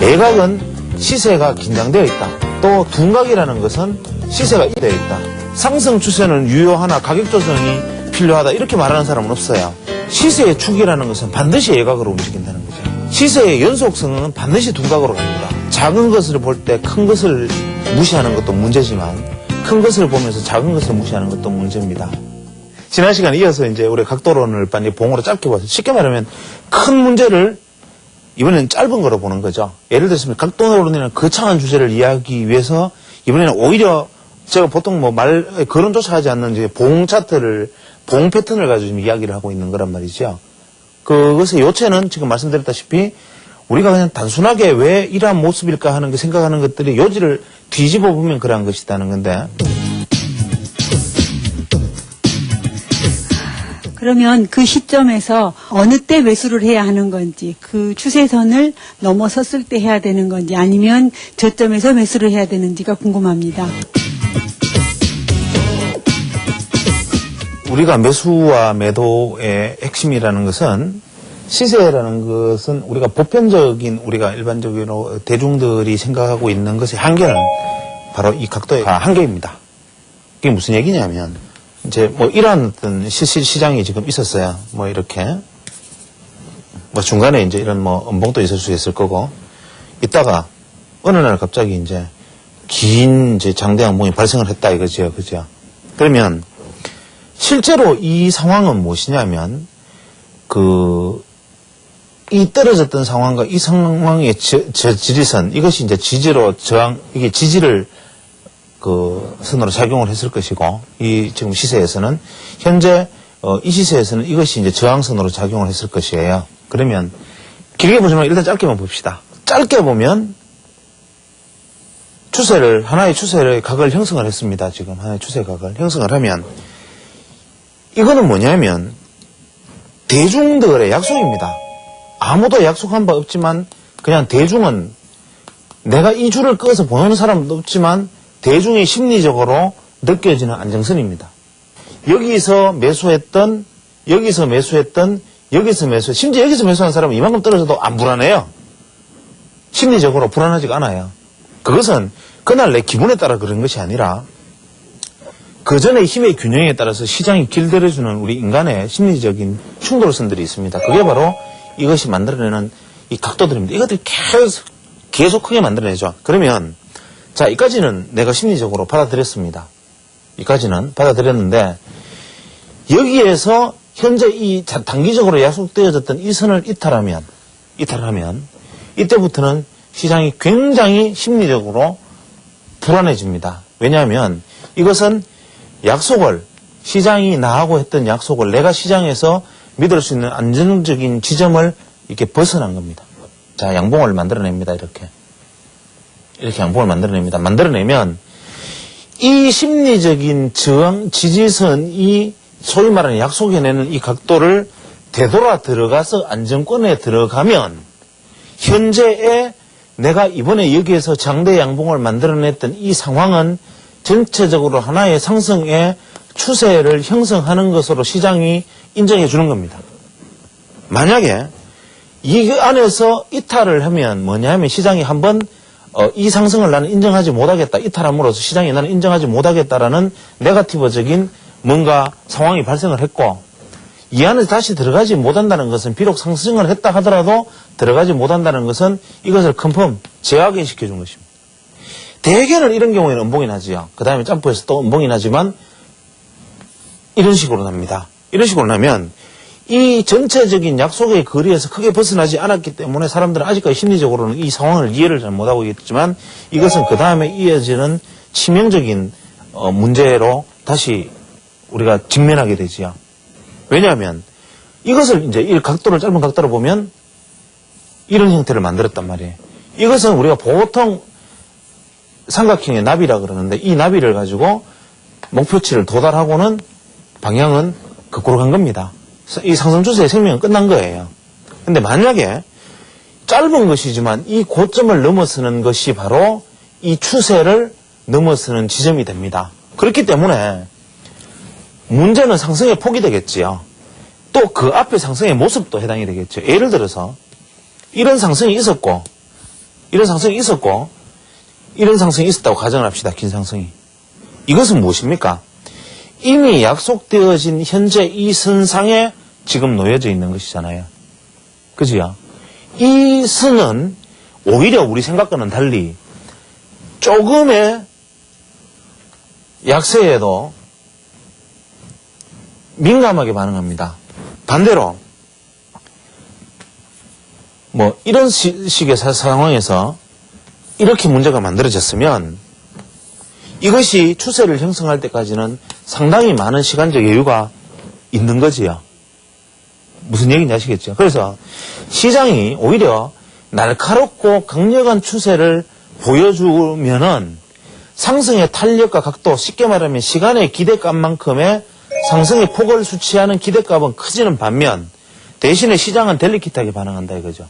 애각은 시세가 긴장되어 있다. 또 둔각이라는 것은 시세가 되어 있다. 상승 추세는 유효하나 가격 조정이 필요하다. 이렇게 말하는 사람은 없어요. 시세의 축이라는 것은 반드시 애각으로 움직인다는 거죠. 시세의 연속성은 반드시 둔각으로 갑니다. 작은 것을 볼 때 큰 것을 무시하는 것도 문제지만 큰 것을 보면서 작은 것을 무시하는 것도 문제입니다. 지난 시간에 이어서 이제 우리 각도론을 빨리 봉으로 짧게 봐서 쉽게 말하면 큰 문제를 이번에는 짧은 거로 보는 거죠. 예를 들어서 각도론이라는 거창한 주제를 이해하기 위해서 이번에는 오히려 제가 보통 거론조차 하지 않는 이제 봉 차트를, 봉 패턴을 가지고 지금 이야기를 하고 있는 거란 말이죠. 그것의 요체는 지금 말씀드렸다시피 우리가 그냥 단순하게 왜 이러한 모습일까 하는 거 생각하는 것들이 요지를 뒤집어 보면 그러한 것이다는 건데. 그러면 그 시점에서 어느 때 매수를 해야 하는 건지, 그 추세선을 넘어섰을 때 해야 되는 건지, 아니면 저점에서 매수를 해야 되는지가 궁금합니다. 우리가 매수와 매도의 핵심이라는 것은, 시세라는 것은 우리가 보편적인, 우리가 일반적으로 대중들이 생각하고 있는 것의 한계는 바로 이 각도의 한계입니다. 이게 무슨 얘기냐면, 이제 이러한 어떤 시장이 지금 있었어요. 이렇게. 중간에 이제 이런 음봉도 있을 수 있을 거고, 있다가 어느 날 갑자기 이제 긴 이제 장대 음봉이 발생을 했다 이거죠. 그죠? 그러면 실제로 이 상황은 무엇이냐면, 이 떨어졌던 상황과 이 상황의 지지선, 이것이 이제 지지로 이게 지지를 선으로 작용을 했을 것이고, 이 지금 시세에서는, 현재, 이 시세에서는 이것이 이제 저항선으로 작용을 했을 것이에요. 그러면, 길게 보지만 일단 짧게만 봅시다. 짧게 보면, 하나의 추세의 각을 형성을 했습니다. 지금 하나의 추세의 각을 형성을 하면, 이거는 뭐냐면, 대중들의 약속입니다. 아무도 약속한 바 없지만, 그냥 대중은, 내가 이 줄을 끄어서 보는 사람도 없지만, 대중이 심리적으로 느껴지는 안정선입니다. 여기서 매수했던, 심지어 여기서 매수한 사람은 이만큼 떨어져도 안 불안해요. 심리적으로 불안하지가 않아요. 그것은 그날 내 기분에 따라 그런 것이 아니라 그 전의 힘의 균형에 따라서 시장이 길들여주는 우리 인간의 심리적인 충돌선들이 있습니다. 그게 바로 이것이 만들어내는 이 각도들입니다. 이것들이 계속 크게 만들어내죠. 그러면 자, 이까지는 내가 심리적으로 받아들였습니다. 이까지는 받아들였는데, 여기에서 현재 이 단기적으로 약속되어졌던 이 선을 이탈하면, 이때부터는 시장이 굉장히 심리적으로 불안해집니다. 왜냐하면 이것은 시장이 나하고 했던 약속을 내가 시장에서 믿을 수 있는 안정적인 지점을 이렇게 벗어난 겁니다. 자, 양봉을 만들어냅니다. 이렇게 양봉을 만들어냅니다. 만들어내면 이 심리적인 저항, 지지선이 소위 말하는 약속해내는 이 각도를 되돌아 들어가서 안정권에 들어가면 현재의 내가 이번에 여기에서 장대 양봉을 만들어냈던 이 상황은 전체적으로 하나의 상승의 추세를 형성하는 것으로 시장이 인정해 주는 겁니다. 만약에 이 안에서 이탈을 하면 뭐냐면 시장이 한번 이 상승을 나는 인정하지 못하겠다. 이탈함으로써 시장이 나는 인정하지 못하겠다라는 네거티브적인 뭔가 상황이 발생을 했고, 이 안에 다시 들어가지 못한다는 것은 비록 상승을 했다 하더라도 들어가지 못한다는 것은 이것을 컨펌, 재확인시켜 준 것입니다. 대개는 이런 경우에는 음봉이 나지요. 그 다음에 점프해서 또 음봉이 나지만 이런 식으로 납니다. 이런 식으로 나면 이 전체적인 약속의 거리에서 크게 벗어나지 않았기 때문에 사람들은 아직까지 심리적으로는 이 상황을 이해를 잘 못하고 있지만 이것은 그 다음에 이어지는 치명적인 문제로 다시 우리가 직면하게 되지요. 왜냐하면 이것을 이제 이 각도를 짧은 각도로 보면 이런 형태를 만들었단 말이에요. 이것은 우리가 보통 삼각형의 나비라 그러는데 이 나비를 가지고 목표치를 도달하고는 방향은 거꾸로 간 겁니다. 이 상승추세의 생명은 끝난 거예요. 근데 만약에 짧은 것이지만 이 고점을 넘어서는 것이 바로 이 추세를 넘어서는 지점이 됩니다. 그렇기 때문에 문제는 상승의 폭이 되겠지요. 또 그 앞에 상승의 모습도 해당이 되겠죠. 예를 들어서 이런 상승이 있었고 이런 상승이 있었고 이런 상승이 있었다고 가정을 합시다. 긴 상승이. 이것은 무엇입니까? 이미 약속되어진 현재 이 선상에 지금 놓여져 있는 것이잖아요. 그지요? 이 선은 오히려 우리 생각과는 달리 조금의 약세에도 민감하게 반응합니다. 반대로 뭐 이런 식의 상황에서 이렇게 문제가 만들어졌으면 이것이 추세를 형성할 때까지는 상당히 많은 시간적 여유가 있는 거지요. 무슨 얘기인지 아시겠죠? 그래서 시장이 오히려 날카롭고 강력한 추세를 보여주면은 상승의 탄력과 각도, 쉽게 말하면 시간의 기대값만큼의 상승의 폭을 수치하는 기대값은 커지는 반면 대신에 시장은 델리킷하게 반응한다 이거죠.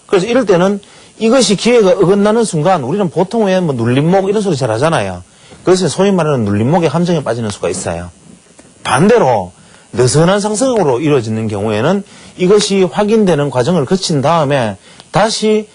그래서 이럴 때는 이것이 기회가 어긋나는 순간 우리는 보통 왜 뭐 눌림목 이런 소리 잘 하잖아요. 그래서 소위 말하는 눌림목의 함정에 빠지는 수가 있어요. 반대로 느슨한 상승으로 이루어지는 경우에는 이것이 확인되는 과정을 거친 다음에 다시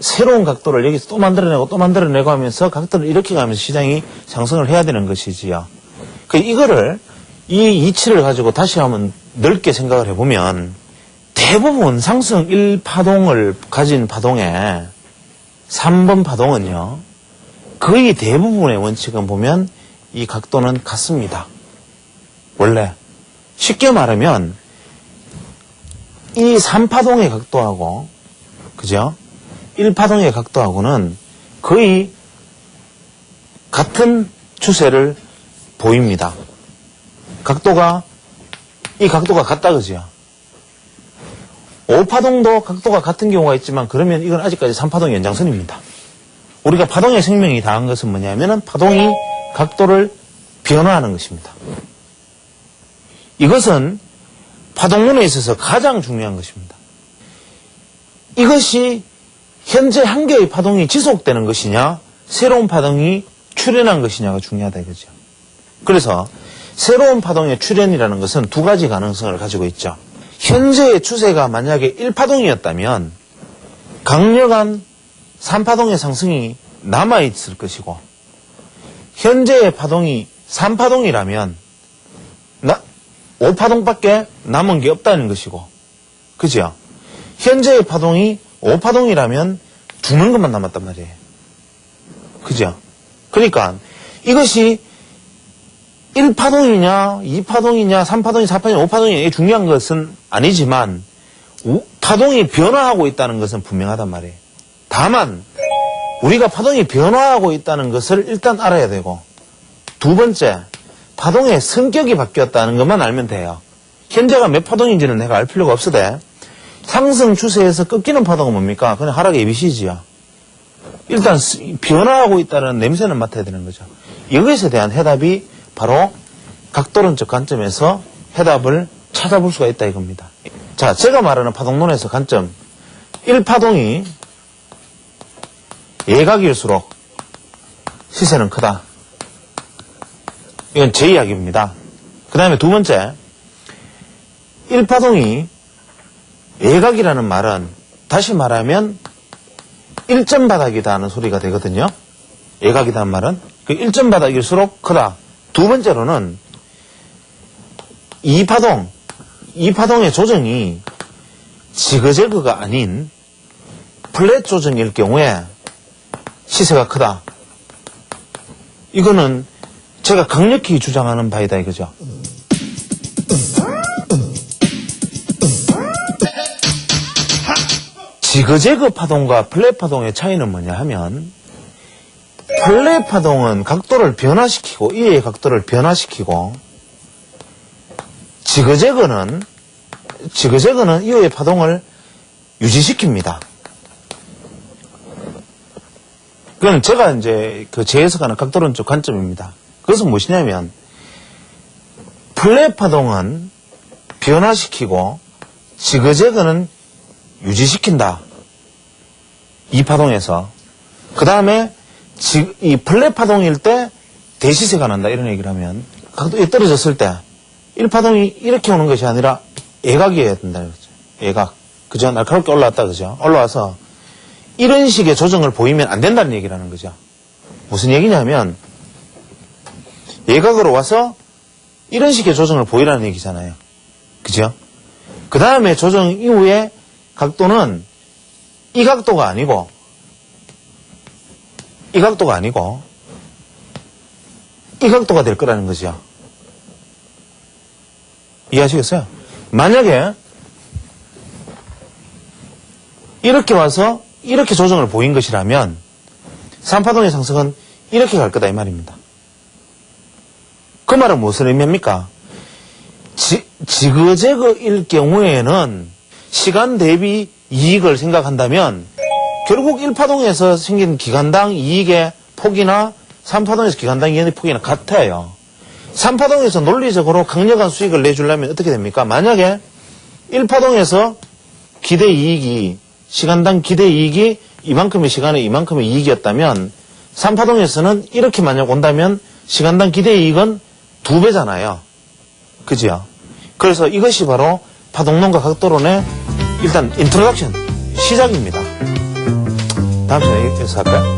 새로운 각도를 여기서 또 만들어내고 하면서 각도를 이렇게 가면서 시장이 상승을 해야 되는 것이지요. 이거를 이 이치를 가지고 다시 한번 넓게 생각을 해보면 대부분 상승 1파동을 가진 파동에 3번 파동은요. 거의 대부분의 원칙은 보면 이 각도는 같습니다. 원래 쉽게 말하면 이 3파동의 각도하고 그죠? 1파동의 각도하고는 거의 같은 추세를 보입니다. 이 각도가 같다 그죠? 5파동도 각도가 같은 경우가 있지만 그러면 이건 아직까지 3파동 연장선입니다. 우리가 파동의 생명이 다한 것은 뭐냐면은 파동이 각도를 변화하는 것입니다. 이것은 파동론에 있어서 가장 중요한 것입니다. 이것이 현재 한 개의 파동이 지속되는 것이냐, 새로운 파동이 출현한 것이냐가 중요하다 이거죠. 그래서 새로운 파동의 출현이라는 것은 두 가지 가능성을 가지고 있죠. 현재의 추세가 만약에 1파동이었다면 강력한 3파동의 상승이 남아있을 것이고 현재의 파동이 3파동이라면 5파동밖에 남은 게 없다는 것이고 그죠? 현재의 파동이 5파동이라면 죽는 것만 남았단 말이에요. 그죠? 그러니까 이것이 1파동이냐 2파동이냐 3파동이냐 4파동이냐 5파동이냐 이게 중요한 것은 아니지만 파동이 변화하고 있다는 것은 분명하단 말이에요. 다만 우리가 파동이 변화하고 있다는 것을 일단 알아야 되고 두 번째 파동의 성격이 바뀌었다는 것만 알면 돼요. 현재가 몇 파동인지는 내가 알 필요가 없어도 상승 추세에서 꺾이는 파동은 뭡니까? 그냥 하락의 ABC지요. 일단 변화하고 있다는 냄새는 맡아야 되는 거죠. 여기에 대한 해답이 바로 각도론적 관점에서 해답을 찾아볼 수가 있다 이겁니다. 자, 제가 말하는 파동론에서 관점 1파동이 예각일수록 시세는 크다. 이건 제 이야기입니다. 그 다음에 두 번째 1파동이 예각이라는 말은 다시 말하면 1점 바닥이다 하는 소리가 되거든요. 예각이라는 말은 그 1점 바닥일수록 크다. 두 번째로는 2파동의 조정이 지그재그가 아닌 플랫 조정일 경우에 시세가 크다. 이거는 제가 강력히 주장하는 바이다 이거죠. 지그재그 파동과 플랫 파동의 차이는 뭐냐 하면 플랫 파동은 각도를 변화시키고 이의 각도를 변화시키고 지그재그는 이의 파동을 유지시킵니다. 그건 제가 이제 제 해석하는 각도론적 관점입니다. 그것은 무엇이냐면 플랫 파동은 변화시키고 지그재그는 유지시킨다. 이 파동에서 그 다음에 이 플랫 파동일 때 대시세가 난다 이런 얘기를 하면 각도에 떨어졌을 때 1파동이 이렇게 오는 것이 아니라 예각이어야 된다. 예각. 그죠? 날카롭게 올라왔다. 그죠? 올라와서 이런 식의 조정을 보이면 안 된다는 얘기라는 거죠. 무슨 얘기냐면 예각으로 와서 이런 식의 조정을 보이라는 얘기잖아요. 그죠? 그 다음에 조정 이후에 각도는 이 각도가 아니고 이 각도가 아니고 이 각도가 될 거라는 거죠. 이해하시겠어요? 만약에 이렇게 와서 이렇게 조정을 보인 것이라면 3파동의 상승은 이렇게 갈 거다 이 말입니다. 그 말은 무슨 의미입니까? 지그재그일 경우에는 시간 대비 이익을 생각한다면 결국 1파동에서 생긴 기간당 이익의 폭이나 3파동에서 기간당 이익의 폭이나 같아요. 3파동에서 논리적으로 강력한 수익을 내주려면 어떻게 됩니까? 만약에 1파동에서 기대 이익이 시간당 기대 이익이 이만큼의 시간에 이만큼의 이익이었다면 3파동에서는 이렇게 만약 온다면 시간당 기대 이익은 2배잖아요. 그죠? 그래서 이것이 바로 파동론과 각도론의 일단 인트로덕션 시작입니다. 다음 시간에 여기서 할까요?